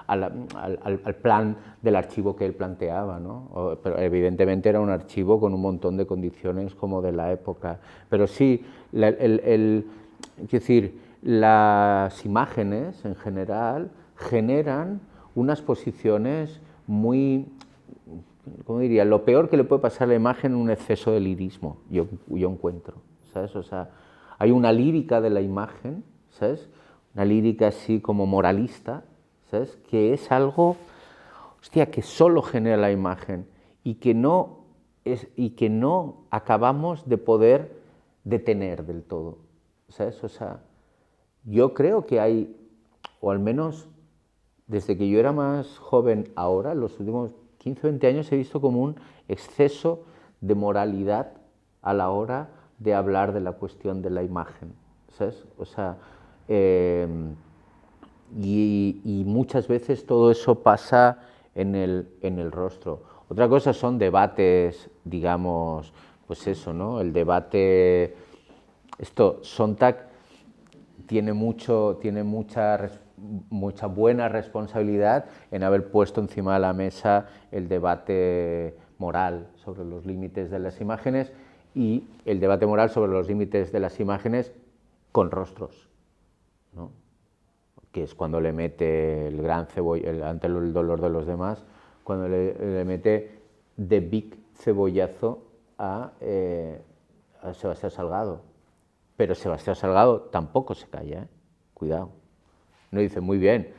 Speaker 2: al plan del archivo que él planteaba, ¿no? Pero evidentemente era un archivo con un montón de condiciones como de la época. Pero sí, quiero decir, las imágenes en general generan unas posiciones muy, ¿cómo diría? Lo peor que le puede pasar a la imagen es un exceso de lirismo, yo encuentro, ¿sabes? O sea, hay una lírica de la imagen, ¿sabes? Una lírica así como moralista, ¿sabes? Que es algo, hostia, que solo genera la imagen y que no acabamos de poder detener del todo, ¿sabes? O sea, yo creo que hay, o al menos desde que yo era más joven ahora, los últimos 15 o 20 años he visto como un exceso de moralidad a la hora de hablar de la cuestión de la imagen, ¿sabes? O sea, y muchas veces todo eso pasa en el rostro. Otra cosa son debates, digamos, pues eso, ¿no? El debate, Sontag tiene mucha buena responsabilidad en haber puesto encima de la mesa el debate moral sobre los límites de las imágenes y el debate moral sobre los límites de las imágenes con rostros, ¿no? Que es cuando le mete el gran ante el dolor de los demás, cuando le mete de big cebollazo a Sebastián Salgado. Pero Sebastián Salgado tampoco se calla, ¿eh? Cuidado. No dice, muy bien,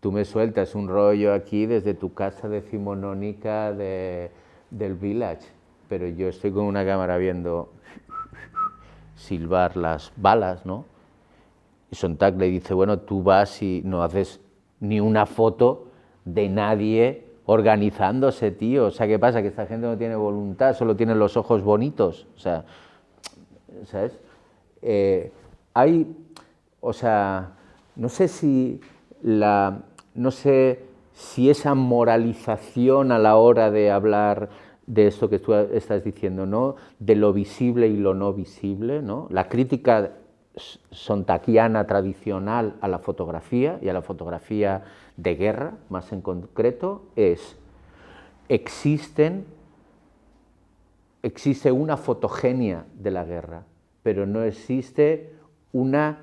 Speaker 2: tú me sueltas un rollo aquí desde tu casa decimonónica del Village, pero yo estoy con una cámara viendo silbar las balas, ¿no? Y Sontag le dice, bueno, tú vas y no haces ni una foto de nadie organizándose, tío. O sea, ¿qué pasa? Que esta gente no tiene voluntad, solo tiene los ojos bonitos. O sea, ¿sabes? O sea, no sé si esa moralización a la hora de hablar de esto que tú estás diciendo, ¿no? De lo visible y lo no visible, ¿no? La crítica sontagiana tradicional a la fotografía y a la fotografía de guerra, más en concreto, existe una fotogenia de la guerra, pero no existe una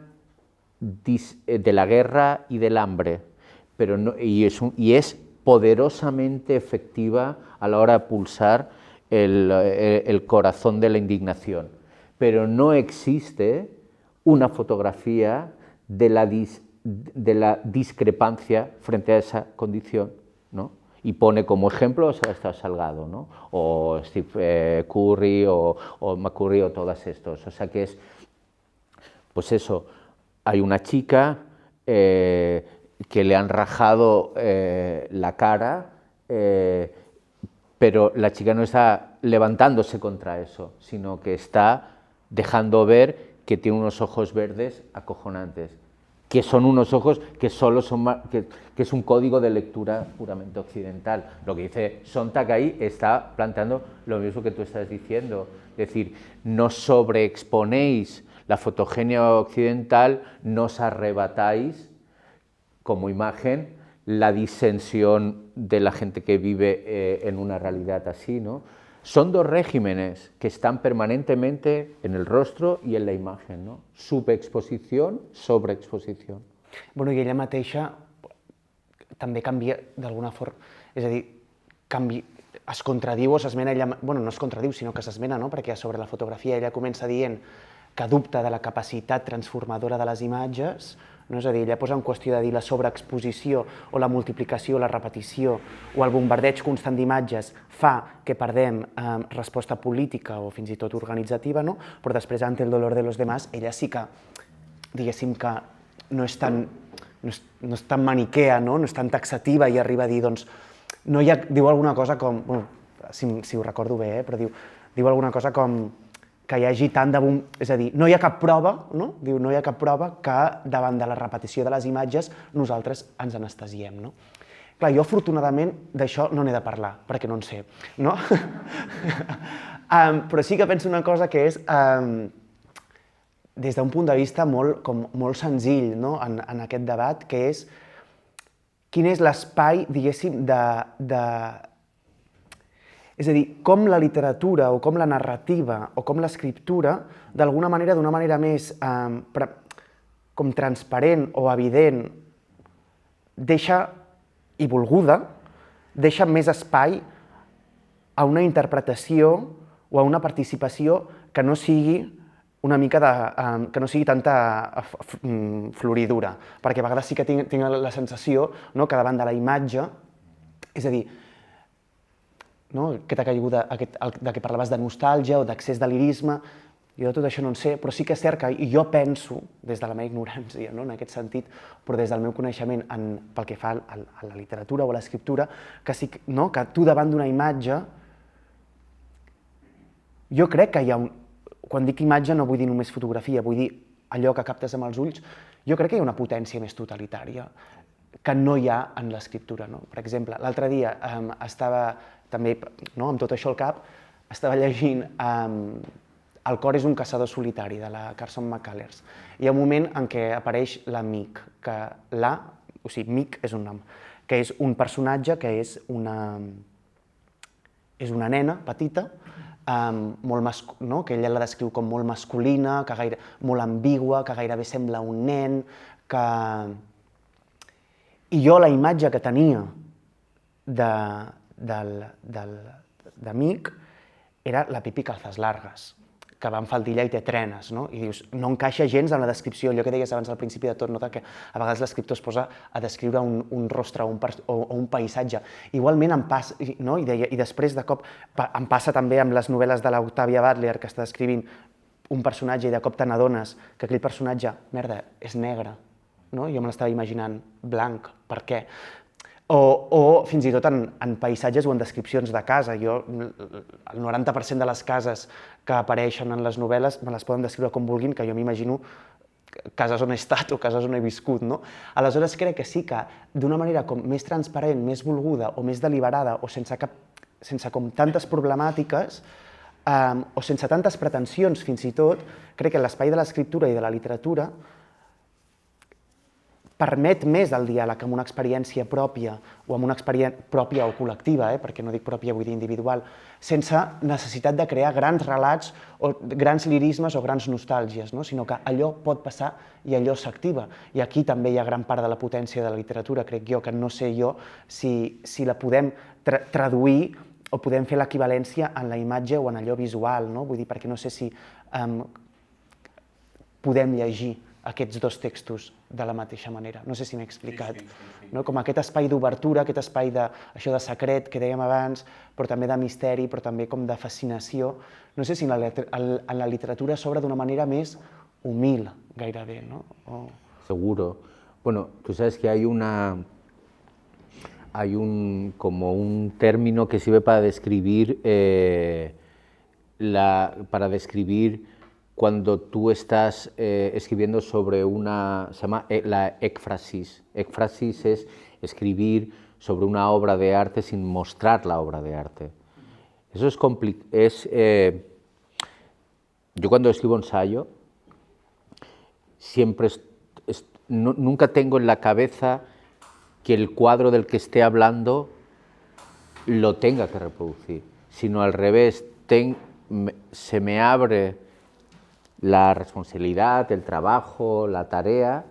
Speaker 2: de la guerra y del hambre, pero no, y es poderosamente efectiva a la hora de pulsar el corazón de la indignación, pero no existe una fotografía de la discrepancia frente a esa condición, ¿no? Y pone como ejemplo a Sebastián Salgado, ¿no? O Steve Curry o McCurry o todos estos. O sea que es, pues eso, hay una chica que le han rajado la cara, pero la chica no está levantándose contra eso, sino que está dejando ver que tiene unos ojos verdes acojonantes, que son unos ojos que solo que es un código de lectura puramente occidental. Lo que dice Sontag ahí está planteando lo mismo que tú estás diciendo, es decir, no sobreexponéis la fotogenia occidental, no os arrebatáis como imagen la disensión de la gente que vive en una realidad así, ¿no? Son dos regímenes que están permanentemente en el rostro i en la imagen, no? Subexposició, sobreexposició.
Speaker 3: Bueno, i ella mateixa també canvia d'alguna forma, és a dir, es contradiu o s'esmena ella, bueno, no es contradiu, sinó que s'esmena, no? Perquè sobre la fotografia ella comença dient que dubta de la capacitat transformadora de les imatges, no? És a dir, ella posa en qüestió de dir la sobreexposició o la multiplicació, la repetició o el bombardeig constant d'imatges fa que perdem resposta política o fins i tot organitzativa, no? Però després, ante el dolor de los demás, ella sí que, diguéssim que no és tan maniquea, no és tan taxativa i arriba a dir, doncs, diu alguna cosa com, si ho recordo bé, però diu alguna cosa com que hi hagi tant de és a dir, no hi ha cap prova, no? Diu, no hi ha cap prova que davant de la repetició de les imatges nosaltres ens anestesiem, no? Clar, jo afortunadament d'això no n'he de parlar, perquè no en sé, no? Però sí que penso una cosa que és, des d'un punt de vista molt senzill, no? En aquest debat, que és quin és l'espai, diguéssim, és a dir, com la literatura o com la narrativa o com l'escriptura, d'alguna manera, d'una manera més com transparent o evident i volguda, deixa més espai a una interpretació o a una participació que no sigui que no sigui tanta floridura, perquè a vegades sí que tinc la sensació que davant de la imatge, és a dir, aquesta caiguda de què parlaves de nostàlgia o d'accés de lirisme, jo de tot això no en sé, però sí que és cert que jo penso, des de la meva ignorància, en aquest sentit, però des del meu coneixement pel que fa a la literatura o a l'escriptura, que tu davant d'una imatge, jo crec que hi ha quan dic imatge no vull dir només fotografia, vull dir allò que captes amb els ulls, jo crec que hi ha una potència més totalitària que no hi ha en l'escriptura. Per exemple, l'altre dia estava també, amb tot això al cap, estava llegint El cor és un caçador solitari, de la Carson McCullers. Hi ha un moment en què apareix la Mick, Mick és un nom, que és un personatge que és una nena petita, que ella la descriu com molt masculina, molt ambigua, que gairebé sembla un nen, i jo la imatge que tenia d'amic era la Pipi calzas largas, que va amb faldilla i té trenes, i dius, no encaixa gens en la descripció, allò que deies abans al principi de tot, que a vegades l'escriptor es posa a descriure un rostre o un paisatge. Igualment em passa, i després de cop em passa també amb les novel·les de l'Octavia Butler, que està descrivint un personatge i de cop te n'adones que aquell personatge, merda, és negre. Jo me l'estava imaginant blanc, per què? O fins i tot en paisatges o en descripcions de casa. El 90% de les cases que apareixen en les novel·les me les poden descriure com vulguin, que jo m'imagino cases on he estat o cases on he viscut. Aleshores crec que sí que d'una manera com més transparent, més volguda o més deliberada o sense com tantes problemàtiques o sense tantes pretensions fins i tot, crec que l'espai de l'escriptura i de la literatura permet més el diàleg amb una experiència pròpia o amb una experiència pròpia o col·lectiva, perquè no dic pròpia, vull dir individual, sense necessitat de crear grans relats o grans lirismes o grans nostàlgies, sinó que allò pot passar i allò s'activa. I aquí també hi ha gran part de la potència de la literatura, crec jo, que no sé jo si la podem traduir o podem fer l'equivalència en la imatge o en allò visual, vull dir, perquè no sé si podem llegir aquests dos textos de la mateixa manera. No sé si m'he explicat. Com aquest espai d'obertura, aquest espai de secret que dèiem abans, però també de misteri, però també com de fascinació. No sé si en la literatura s'obre d'una manera més humil, gairebé, ¿no?
Speaker 2: Seguro. Bueno, tú sabes que hay como un término que sirve para describir cuando tú estás escribiendo sobre se llama la ekphrasis. Ekphrasis es escribir sobre una obra de arte sin mostrar la obra de arte. Eso es complicado. Yo cuando escribo ensayo, siempre nunca tengo en la cabeza que el cuadro del que esté hablando lo tenga que reproducir, sino al revés, se me abre la responsabilidad, el trabajo, la tarea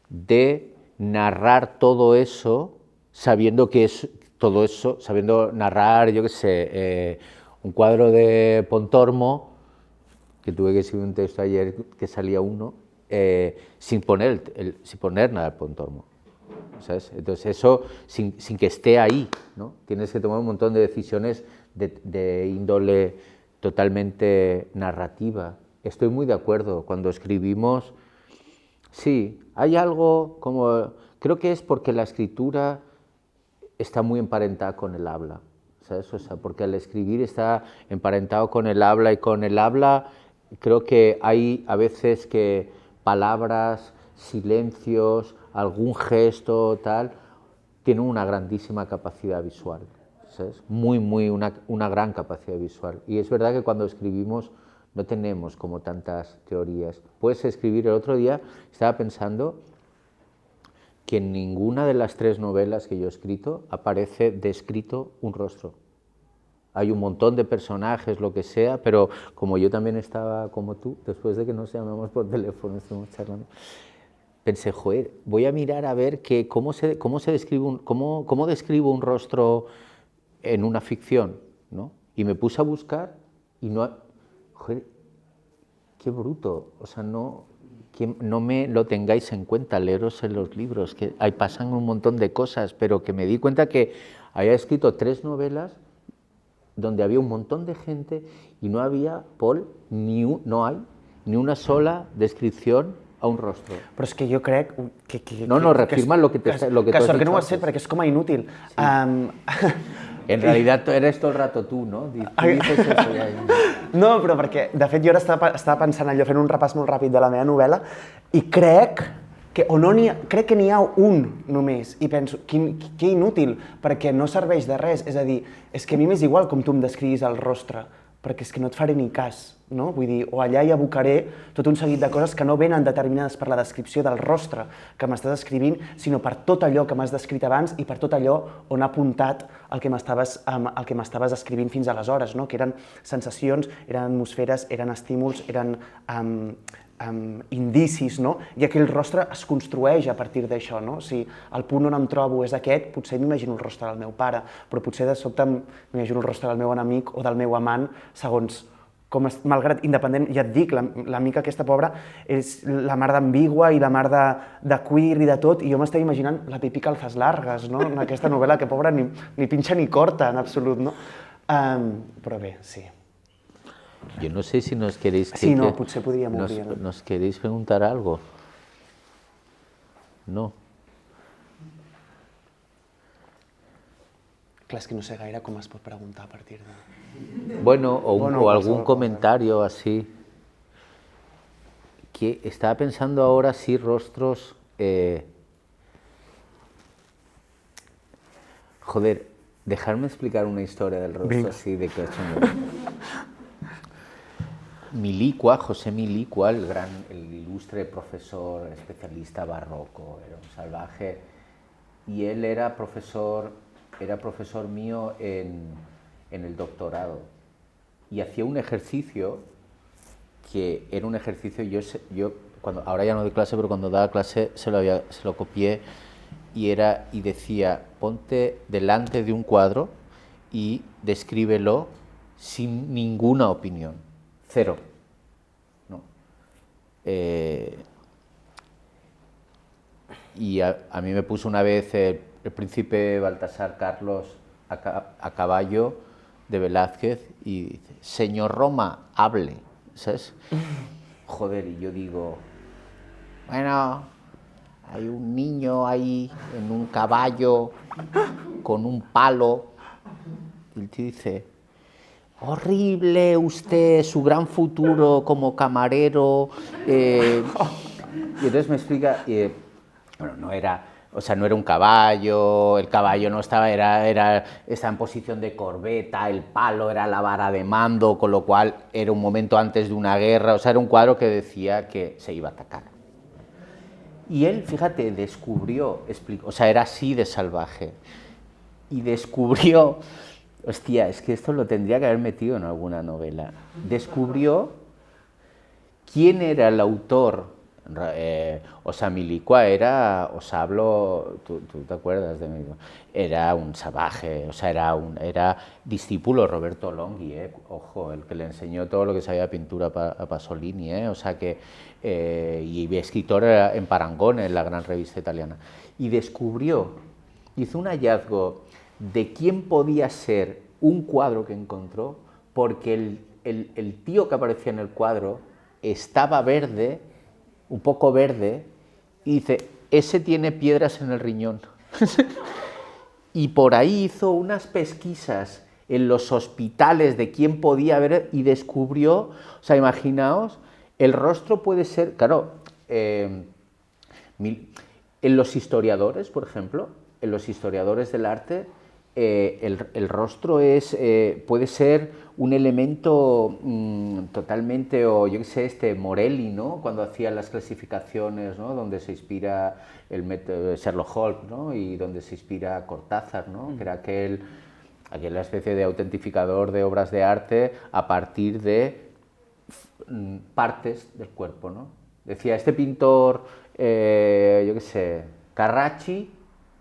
Speaker 2: de narrar todo eso, sabiendo narrar, yo qué sé, un cuadro de Pontormo, que tuve que escribir un texto ayer que salía uno, sin poner nada de Pontormo, ¿sabes? Entonces eso sin que esté ahí, ¿no? Tienes que tomar un montón de decisiones de índole totalmente narrativa. Estoy muy de acuerdo, cuando escribimos, sí, hay algo como, creo que es porque la escritura está muy emparentada con el habla, ¿sabes? O sea, porque al escribir está emparentado con el habla y con el habla creo que hay a veces que palabras, silencios, algún gesto, tal, tienen una grandísima capacidad visual, ¿sabes? Una gran capacidad visual. Y es verdad que cuando escribimos no tenemos como tantas teorías. Puedes escribir, el otro día estaba pensando que en ninguna de las 3 novelas que yo he escrito aparece descrito un rostro. Hay un montón de personajes, lo que sea, pero como yo también estaba como tú, después de que nos llamamos por teléfono, estuvimos charlando, pensé, joder, voy a mirar a ver cómo describo un rostro en una ficción, ¿no? Y me puse a buscar y no... Joder, qué bruto, o sea, que no me lo tengáis en cuenta, leeros en los libros, que ahí pasan un montón de cosas, pero que me di cuenta que había escrito 3 novelas donde había un montón de gente y no había, Paul, no hay ni una sola descripción a un rostro.
Speaker 3: Però és que jo crec que
Speaker 2: reafirma lo que tú has
Speaker 3: sort que no ho has
Speaker 2: dicho
Speaker 3: fet, perquè és com a inútil.
Speaker 2: Sí. En realidad eres todo el rato tú, ¿no? Tú dices eso ya.
Speaker 3: No, però perquè, de fet, jo ara estava pensant allò, fent un repàs molt ràpid de la meva novel·la, i crec que n'hi ha un només, i penso, que inútil, perquè no serveix de res, és a dir, és que a mi m'és igual com tu em descriguis el rostre, perquè és que no et faré ni cas, no? Vull dir, o allà hi abocaré tot un seguit de coses que no venen determinades per la descripció del rostre que m'estàs escrivint, sinó per tot allò que m'has descrit abans i per tot allò on ha apuntat el que m'estaves escrivint fins aleshores, no? Que eren sensacions, eren atmosferes, eren estímuls, eren indicis, no? I aquell rostre es construeix a partir d'això, no? Si el punt on em trobo és aquest, potser m'imagino el rostre del meu pare, però potser de sobte m'imagino el rostre del meu enemic o del meu amant, segons com, malgrat independent, ja et dic, l'amica aquesta pobra és la mar d'ambigua i la mar de queer i de tot, i jo m'estava imaginant la Pipí Calzas Largas, no? En aquesta novel·la que, pobra, ni pinxa ni corta, en absolut, no? Però bé, sí.
Speaker 2: Yo no sé si nos queréis...
Speaker 3: Sí, no, potser podríem obrir.
Speaker 2: ¿Nos queréis preguntar algo? No.
Speaker 3: Clar, és que no sé gaire com es pot preguntar a partir de...
Speaker 2: Bueno, o algún comentario así. Que estaba pensando ahora si rostros... Joder, dejarme explicar una historia del rostro así de que Milicua, José Milicua, el ilustre profesor especialista barroco, era un salvaje, y él era profesor mío en el doctorado, y hacía un ejercicio que era un ejercicio, yo ahora ya no doy clase, pero cuando daba clase se lo copié, y decía, ponte delante de un cuadro y descríbelo sin ninguna opinión. 0. ¿No? Y a mí me puso una vez el príncipe Baltasar Carlos a caballo de Velázquez y dice, señor Roma, hable, ¿sabes? Joder, y yo digo, bueno, hay un niño ahí en un caballo con un palo, y el tío dice, horrible usted, su gran futuro como camarero. Y entonces me explica, bueno, no era un caballo, el caballo no estaba, estaba en posición de corbeta, el palo era la vara de mando, con lo cual era un momento antes de una guerra, o sea, era un cuadro que decía que se iba a atacar. Y él, fíjate, era así de salvaje, y descubrió... Hostia, es que esto lo tendría que haber metido en alguna novela. Descubrió quién era el autor. Milicua era, tú te acuerdas de mí, era un salvaje, o sea, era discípulo de Roberto Longhi, ojo, el que le enseñó todo lo que sabía pintura a Pasolini, o sea que, y escritor en Parangón, en la gran revista italiana. Y hizo un hallazgo de quién podía ser un cuadro que encontró, porque el tío que aparecía en el cuadro estaba verde, un poco verde, y dice, ese tiene piedras en el riñón. Y por ahí hizo unas pesquisas en los hospitales de quién podía haber, y descubrió, o sea, imaginaos, el rostro puede ser, claro, en los historiadores, por ejemplo, en los historiadores del arte, el rostro puede ser un elemento totalmente, o yo qué sé, Morelli, ¿no? Cuando hacía las clasificaciones, ¿no? Donde se inspira el método Sherlock Holmes, ¿no? Y donde se inspira Cortázar, ¿no? Que era aquella especie de autentificador de obras de arte a partir de partes del cuerpo, ¿no? Decía, este pintor yo qué sé, Carracci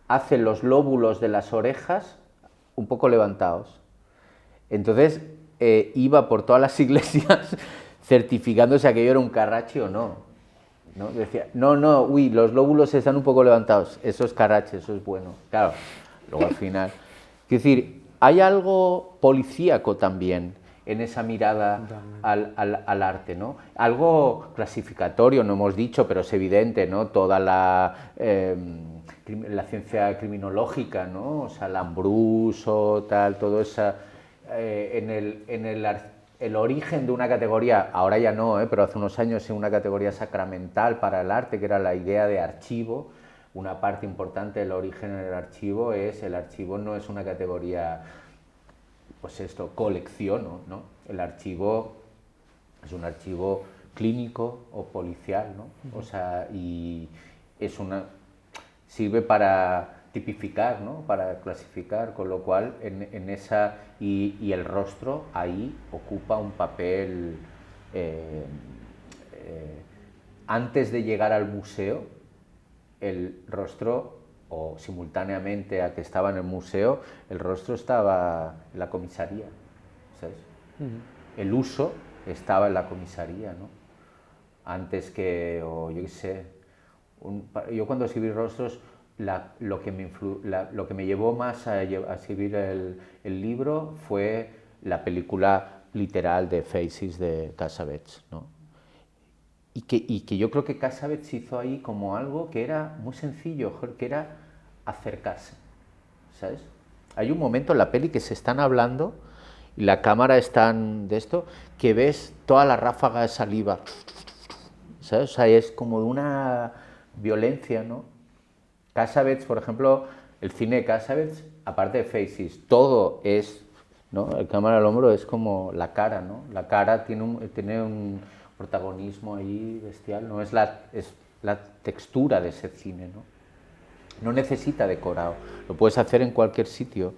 Speaker 2: hace los lóbulos de las orejas un poco levantados. Entonces iba por todas las iglesias certificando si aquello era un Carracci o no. ¿No? Decía, no, uy, los lóbulos están un poco levantados, eso es Carracci, eso es bueno. Claro, luego al final. Quiero decir, hay algo policíaco también en esa mirada al arte, ¿no? Algo clasificatorio, no hemos dicho, pero es evidente, ¿no? Toda la ciencia criminológica, ¿no? O sea, Lambrusco, tal, todo eso, el origen de una categoría, ahora ya no, pero hace unos años en una categoría sacramental para el arte, que era la idea de archivo. Una parte importante del origen del archivo es, el archivo no es una categoría, pues esto, colecciono, ¿no? El archivo es un archivo clínico o policial, ¿no? O sea, y es sirve para tipificar, ¿no? Para clasificar, con lo cual en esa y el rostro ahí ocupa un papel antes de llegar al museo, el rostro, o simultáneamente a que estaba en el museo, el rostro estaba en la comisaría, ¿sabes? El uso estaba en la comisaría, ¿no? Antes que, o yo qué sé, yo cuando escribí rostros, lo que me llevó más a escribir el libro fue la película literal de Faces de Cassavetes, ¿no? Y que yo creo que Cassavetes hizo ahí como algo que era muy sencillo, que era acercarse, ¿sabes? Hay un momento en la peli que se están hablando y la cámara está de esto, que ves toda la ráfaga de saliva, ¿sabes? O sea, es como de una violencia, ¿no? Cassavetes, por ejemplo, el cine de Cassavetes, aparte de Faces, todo es, ¿no? El cámara al hombro es como la cara, ¿no? La cara tiene un protagonismo ahí bestial, ¿no? Es la textura de ese cine, ¿no? No necesita decorado, lo puedes hacer en cualquier sitio,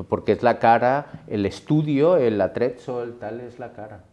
Speaker 2: porque es la cara, el estudio, el atrezzo, el tal, es la cara.